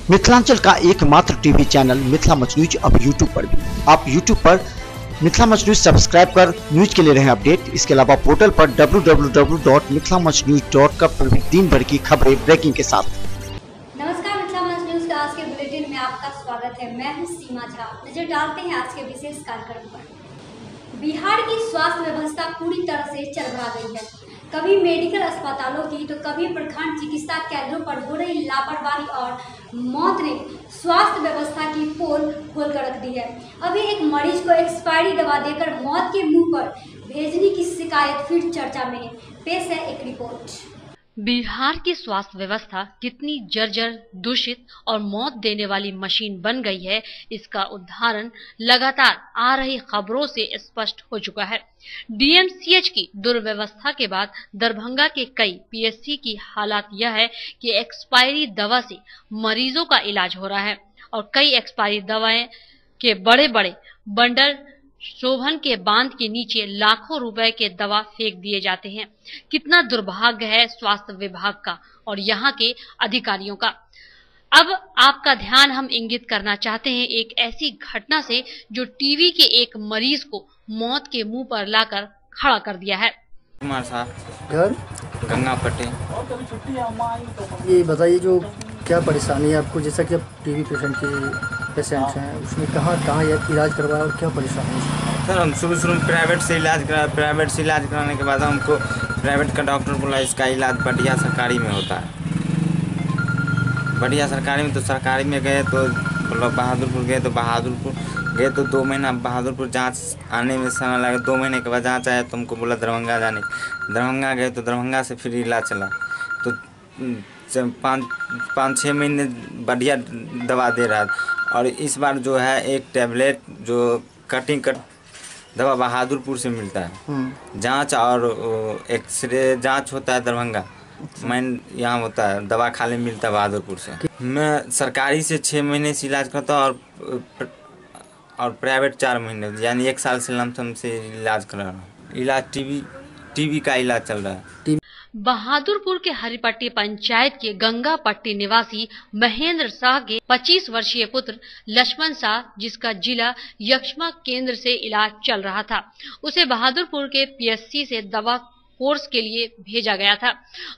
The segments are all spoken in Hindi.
मिथिलांचल का एकमात्र TV channel Mithila much news अब यूट्यूब पर भी। आप यूट्यूब पर मिथिला मच न्यूज सब्सक्राइब कर न्यूज के लिए रहें अपडेट। इसके अलावा पोर्टल पर www.mithilamachnews.com पर भी दिन भर की खबरें ब्रेकिंग के साथ। नमस्कार, मिथिला मच न्यूज के आज के बुलेटिन में आपका स्वागत है। मैं हूं सीमा झा। नजर डालते हैं आज के विशेष कार्यक्रम पर। बिहार की स्वास्थ्य व्यवस्था पूरी तरह से चरमरा गई है। कभी मेडिकल अस्पतालों की तो कभी प्रखंड चिकित्सा केंद्रों पर हो रही लापरवाही और मौत ने स्वास्थ्य व्यवस्था की पोल खोल कर रख दी है। अभी एक मरीज को एक्सपायरी दवा देकर मौत के मुंह पर भेजने की शिकायत फिर चर्चा में है। पेश है एक रिपोर्ट। बिहार की स्वास्थ्य व्यवस्था कितनी जर्जर, दूषित और मौत देने वाली मशीन बन गई है, इसका उदाहरण लगातार आ रही खबरों से स्पष्ट हो चुका है। डीएमसीएच की दुर्व्यवस्था के बाद दरभंगा के कई पीएचसी की हालत यह है कि एक्सपायरी दवा से मरीजों का इलाज हो रहा है और कई एक्सपायरी दवाएं के बड़े बड़े बंडल शोभन के बांध के नीचे लाखों रुपए के दवा फेंक दिए जाते हैं। कितना दुर्भाग्य है स्वास्थ्य विभाग का और यहाँ के अधिकारियों का। अब आपका ध्यान हम इंगित करना चाहते हैं एक ऐसी घटना से जो टीवी के एक मरीज को मौत के मुंह पर लाकर खड़ा कर दिया है। कुमार साहब, घर गंगा पट्टी। ये बताइए जो क्या परेशानी है आपको, जैसा कि आप टीवी पेशेंट हैं, उसमें कहाँ इलाज करवाया और क्या परेशानी है? सर हम शुरू में प्राइवेट से इलाज कराने के बाद हमको प्राइवेट का डॉक्टर बोला इसका इलाज बढ़िया सरकारी में होता है। बढ़िया सरकारी में, तो सरकारी में गए तो मतलब बहादुरपुर गए तो 2 महीना बहादुरपुर जांच आने में समय लगा। 2 महीने के बाद जांच आया तो हमको बोला दरभंगा जाने। दरभंगा गए तो दरभंगा से फिर इलाज चला तो 5-6 महीने बढ़िया दवा दे रहा। और इस बार जो है एक टैबलेट जो कटिंग दवा बहादुरपुर से मिलता है। जांच और एक्सरे जांच होता है दरभंगा, मैं यहाँ होता है दवा खाली मिलता है बहादुरपुर से। मैं सरकारी से 6 महीने से इलाज करता हूँ और प्राइवेट 4 महीने, यानी 1 साल से लमसम से इलाज करा रहा हूँ। इलाज टीबी का इलाज चल रहा है। बहादुरपुर के हरिपट्टी पंचायत के गंगा पट्टी निवासी महेंद्र शाह के 25 वर्षीय पुत्र लक्ष्मण शाह, जिसका जिला यक्ष्मा केंद्र से इलाज चल रहा था, उसे बहादुरपुर के पीएचसी से दवा कोर्स के लिए भेजा गया था।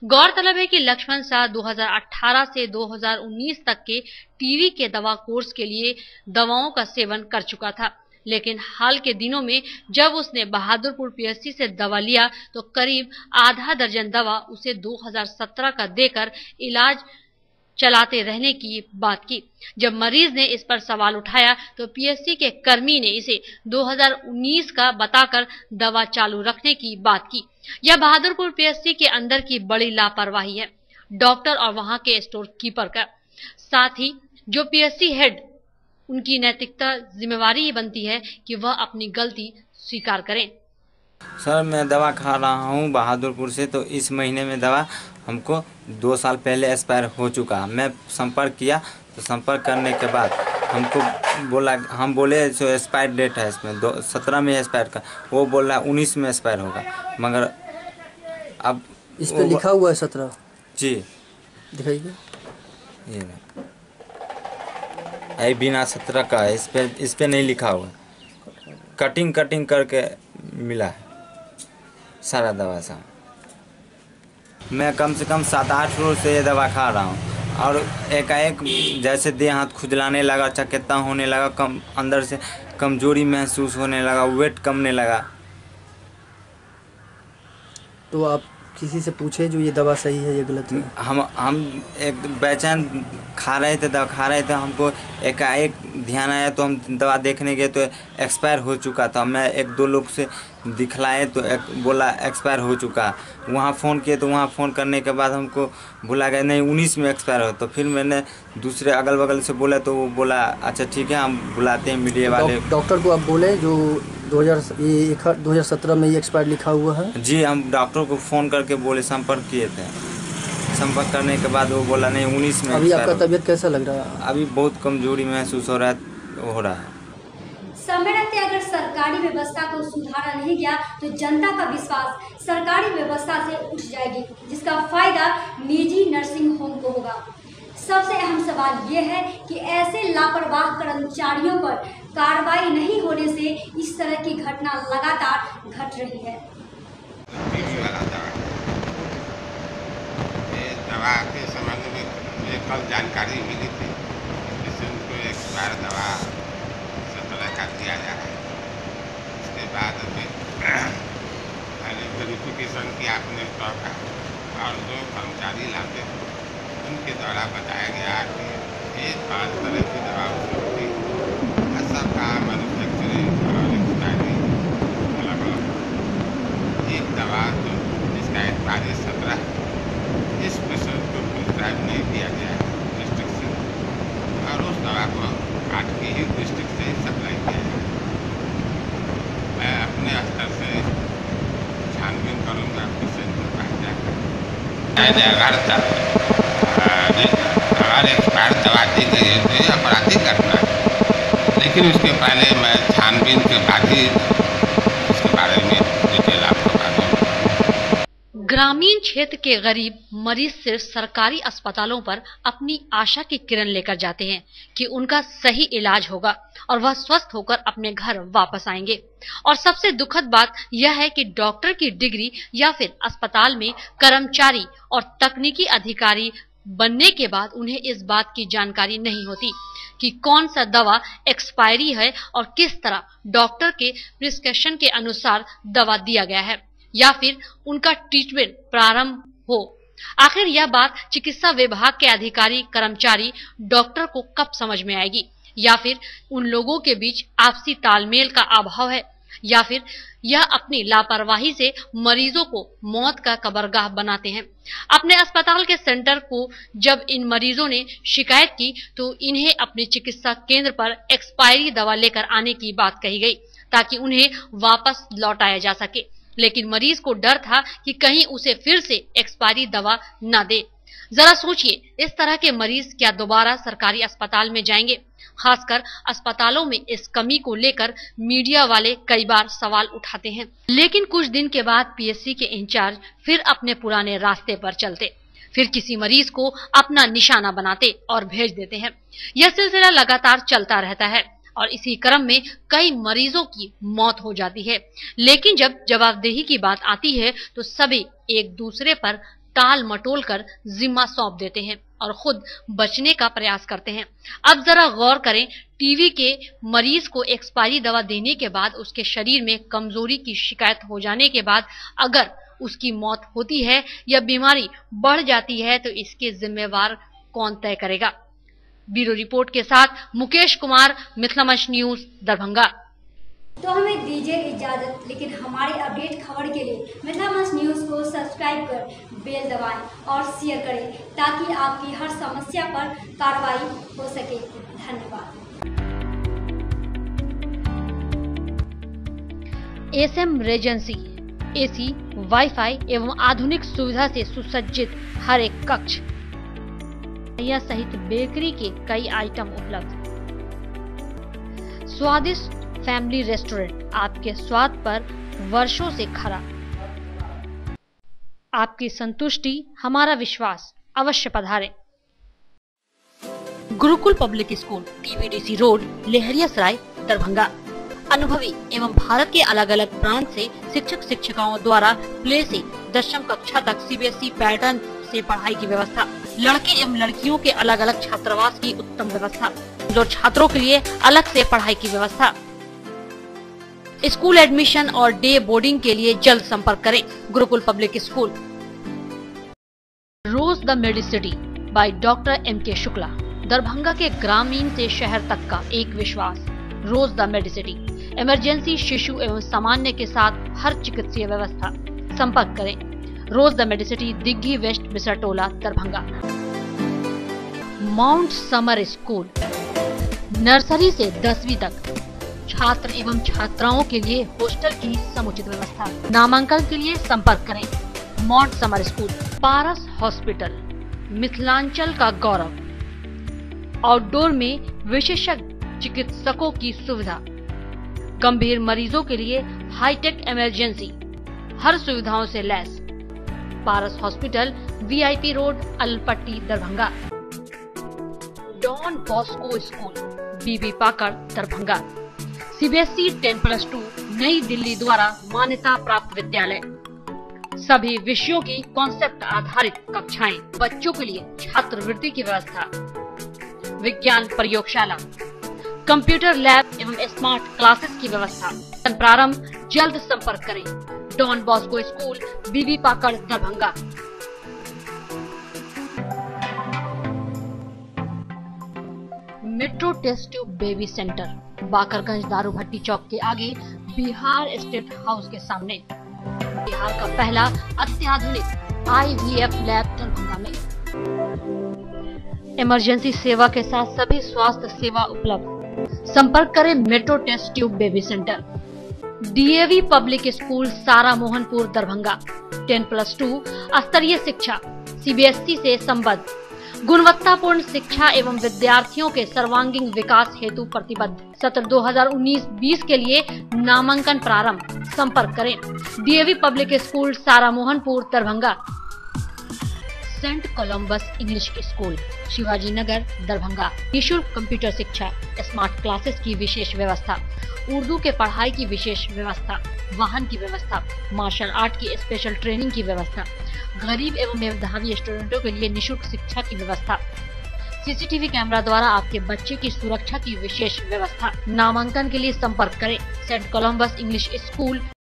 गौरतलब है कि लक्ष्मण शाह 2018 से 2019 तक के टीवी के दवा कोर्स के लिए दवाओं का सेवन कर चुका था, लेकिन हाल के दिनों में जब उसने बहादुरपुर पीएचसी से दवा लिया तो करीब आधा दर्जन दवा उसे 2017 का देकर इलाज चलाते रहने की बात की। जब मरीज ने इस पर सवाल उठाया तो पीएचसी के कर्मी ने इसे 2019 का बताकर दवा चालू रखने की बात की। यह बहादुरपुर पीएचसी के अंदर की बड़ी लापरवाही है, डॉक्टर और वहां के स्टोर कीपर का। साथ ही जो पीएचसी हेड, उनकी नैतिकता जिम्मेवारी ही बनती है कि वह अपनी गलती स्वीकार करें। सर मैं दवा खा रहा हूँ बहादुरपुर से, तो इस महीने में दवा हमको 2 साल पहले एक्सपायर हो चुका। मैं संपर्क किया तो संपर्क करने के बाद हमको बोला, हम बोले जो एक्सपायर डेट है इसमें 17 में एक्सपायर का, वो बोल रहा है 19 में एक्सपायर होगा, मगर अब इस पे लिखा हुआ है 17। जी दिखाइए। ये बिना 17 का है, इस पे नहीं लिखा हुआ, कटिंग करके मिला है सारा दवा सा। मैं कम से कम 7-8 रोज से ये दवा खा रहा हूँ और एकाएक जैसे देह हाथ खुजलाने लगा, चक्कता होने लगा, कम अंदर से कमजोरी महसूस होने लगा, वेट कमने लगा। तो आप किसी से पूछे जो ये दवा सही है या गलत है? हम एक बेचैन खा रहे थे, दवा खा रहे थे, हमको एकाएक ध्यान आया तो हम दवा देखने गए तो एक्सपायर हो चुका था। मैं 1-2 लोग से दिखलाए तो बोला एक्सपायर हो चुका। वहाँ फ़ोन किए तो वहाँ फ़ोन करने के बाद हमको बोला गया नहीं 19 में एक्सपायर हो। तो फिर मैंने दूसरे अगल बगल से बोला तो वो बोला अच्छा ठीक है हम बुलाते हैं मीडिया वाले। डॉक्टर को आप बोले जो 2017 में ये एक्सपायर लिखा हुआ है? जी हम डॉक्टर को फ़ोन करके बोले, संपर्क किए थे। संपर्क करने के बाद वो बोला नहीं 19 में। अभी आपका तबीयत कैसा लग रहा है? अभी बहुत कमजोरी महसूस हो रहा है। समय रहते अगर सरकारी व्यवस्था को सुधारा नहीं गया तो जनता का विश्वास सरकारी व्यवस्था से उठ जाएगी, जिसका फायदा निजी नर्सिंग होम को होगा। सबसे अहम सवाल ये है कि ऐसे लापरवाह कर्मचारियों पर कार्रवाई नहीं होने से इस तरह की घटना लगातार घट रही है। दवा के संबंध में मुझे कल जानकारी मिली थी, पेशेंट को एक्सपायर दवा 17 का दिया जा रहा है। उसके बाद मैंने वेरिफिकेशन किया अपने स्टॉक का, और जो कर्मचारी लाते हैं उनके द्वारा बताया गया कि ये 5 तरह की दवा उपलब्ध थी, सबका मैन्युफैक्चरिंग और एक्सपायरी अलग अलग। एक दवा तो जिसका एक्सपायरी 17 इस पेशेंट को प्रिस्क्राइब नहीं किया गया है डिस्ट्रिक्ट से, और उस दवा को काट के ही डिस्ट्रिक्ट से सप्लाई किया है। मैं अपने स्तर से छानबीन करूँगा पेशेंट को पास जाकर। अगर एक्सपायर दवा दी गई है तो ये आपराधिक घटना है, लेकिन उसके पहले मैं छानबीन के बाद ही इसके बारे में डिटेल आपको बता दूँ। ग्रामीण क्षेत्र के गरीब मरीज सिर्फ सरकारी अस्पतालों पर अपनी आशा की किरण लेकर जाते हैं कि उनका सही इलाज होगा और वह स्वस्थ होकर अपने घर वापस आएंगे। और सबसे दुखद बात यह है कि डॉक्टर की डिग्री या फिर अस्पताल में कर्मचारी और तकनीकी अधिकारी बनने के बाद उन्हें इस बात की जानकारी नहीं होती कि कौन सा दवा एक्सपायरी है और किस तरह डॉक्टर के प्रिस्क्रिप्शन के अनुसार दवा दिया गया है या फिर उनका ट्रीटमेंट प्रारंभ हो। आखिर यह बात चिकित्सा विभाग के अधिकारी कर्मचारी डॉक्टर को कब समझ में आएगी, या फिर उन लोगों के बीच आपसी तालमेल का अभाव है, या फिर यह अपनी लापरवाही से मरीजों को मौत का कबरगाह बनाते हैं। अपने अस्पताल के सेंटर को जब इन मरीजों ने शिकायत की तो इन्हें अपने चिकित्सा केंद्र पर एक्सपायरी दवा लेकर आने की बात कही गई ताकि उन्हें वापस लौटाया जा सके, लेकिन मरीज को डर था कि कहीं उसे फिर से एक्सपायरी दवा न दे। जरा सोचिए, इस तरह के मरीज क्या दोबारा सरकारी अस्पताल में जाएंगे? खासकर अस्पतालों में इस कमी को लेकर मीडिया वाले कई बार सवाल उठाते हैं, लेकिन कुछ दिन के बाद पीएचसी के इंचार्ज फिर अपने पुराने रास्ते पर चलते, फिर किसी मरीज को अपना निशाना बनाते और भेज देते हैं। यह सिलसिला लगातार चलता रहता है और इसी क्रम में कई मरीजों की मौत हो जाती है। लेकिन जब जवाबदेही की बात आती है तो सभी एक दूसरे पर टाल मटोल कर जिम्मा सौंप देते हैं और खुद बचने का प्रयास करते हैं। अब जरा गौर करें, टीवी के मरीज को एक्सपायरी दवा देने के बाद उसके शरीर में कमजोरी की शिकायत हो जाने के बाद अगर उसकी मौत होती है या बीमारी बढ़ जाती है तो इसके जिम्मेवार कौन तय करेगा? ब्यूरो रिपोर्ट के साथ मुकेश कुमार, मिथिला मंच न्यूज, दरभंगा। तो हमें दीजिए इजाजत, लेकिन हमारी अपडेट खबर के लिए मिथिला मंच न्यूज को सब्सक्राइब कर बेल दबाएं और शेयर करें ताकि आपकी हर समस्या पर कार्रवाई हो सके। धन्यवाद। एसएम रेजेंसी एसी, वाईफाई एवं आधुनिक सुविधा से सुसज्जित हर एक कक्ष यह सहित बेकरी के कई आइटम उपलब्ध। स्वादिष्ट फैमिली रेस्टोरेंट आपके स्वाद पर वर्षों से खरा। आपकी संतुष्टि हमारा विश्वास, अवश्य पधारें। Gurukul public school, TVDC road, Laheriasarai, Darbhanga. अनुभवी एवं भारत के अलग अलग प्रांत से शिक्षक शिक्षिकाओं द्वारा प्ले से 10वीं कक्षा तक सीबीएसई पैटर्न से पढ़ाई की व्यवस्था। लड़के एवं लड़कियों के अलग अलग छात्रावास की उत्तम व्यवस्था, जो छात्रों के लिए अलग से पढ़ाई की व्यवस्था। स्कूल एडमिशन और डे बोर्डिंग के लिए जल्द संपर्क करें। Gurukul public school. Rose the medicity by doctor M K. Shukla, Darbhanga के ग्रामीण से शहर तक का एक विश्वास। रोज द मेडिसिटी, इमरजेंसी, शिशु एवं सामान्य के साथ हर चिकित्सीय व्यवस्था। संपर्क करें। Rose the Medicity, Digghi west, Bisartola, Darbhanga. Mount Summer school, nursery से 10वीं तक छात्र एवं छात्राओं के लिए हॉस्टल की समुचित व्यवस्था। नामांकन के लिए संपर्क करें। Mount Summer school. Paras hospital, Mithilanchal का गौरव। आउटडोर में विशेषज्ञ चिकित्सकों की सुविधा। गंभीर मरीजों के लिए हाईटेक इमरजेंसी, हर सुविधाओं से लैस। Paras hospital, VIP road, Alpatti, Darbhanga. Don Bosco school, Bibi Pakar, Darbhanga. CBSE 10+2 New Delhi द्वारा मान्यता प्राप्त विद्यालय। सभी विषयों की कॉन्सेप्ट आधारित कक्षाएं, बच्चों के लिए छात्रवृत्ति की व्यवस्था, विज्ञान प्रयोगशाला, कंप्यूटर लैब एवं स्मार्ट क्लासेस की व्यवस्था। प्रारंभ जल्द संपर्क करें। Don Bosco school, Bibi Pakar, Darbhanga. Metro test tube baby centre, Bakarganj Daru Bhatti चौक के आगे, बिहार स्टेट हाउस के सामने। बिहार का पहला अत्याधुनिक IVF लैब दरभंगा में। इमरजेंसी सेवा के साथ सभी स्वास्थ्य सेवा उपलब्ध। संपर्क करें metro test tube baby centre. DAV public school, Sara Mohanpur, Darbhanga. 10+2 स्तरीय शिक्षा, CBSE से संबद्ध, गुणवत्तापूर्ण शिक्षा एवं विद्यार्थियों के सर्वांगीण विकास हेतु प्रतिबद्ध। सत्र 2019-20 के लिए नामांकन प्रारंभ। संपर्क करें। DAV public school, Sara Mohanpur, Darbhanga. Saint Columbus English school, Shivaji Nagar, Darbhanga. निःशुल्क कंप्यूटर शिक्षा, स्मार्ट क्लासेस की विशेष व्यवस्था, उर्दू के पढ़ाई की विशेष व्यवस्था, वाहन की व्यवस्था, मार्शल आर्ट की स्पेशल ट्रेनिंग की व्यवस्था, गरीब एवं मेधावी स्टूडेंटों के लिए निःशुल्क शिक्षा की व्यवस्था, CCTV कैमरा द्वारा आपके बच्चे की सुरक्षा की विशेष व्यवस्था। नामांकन के लिए संपर्क करें। Saint Columbus English school,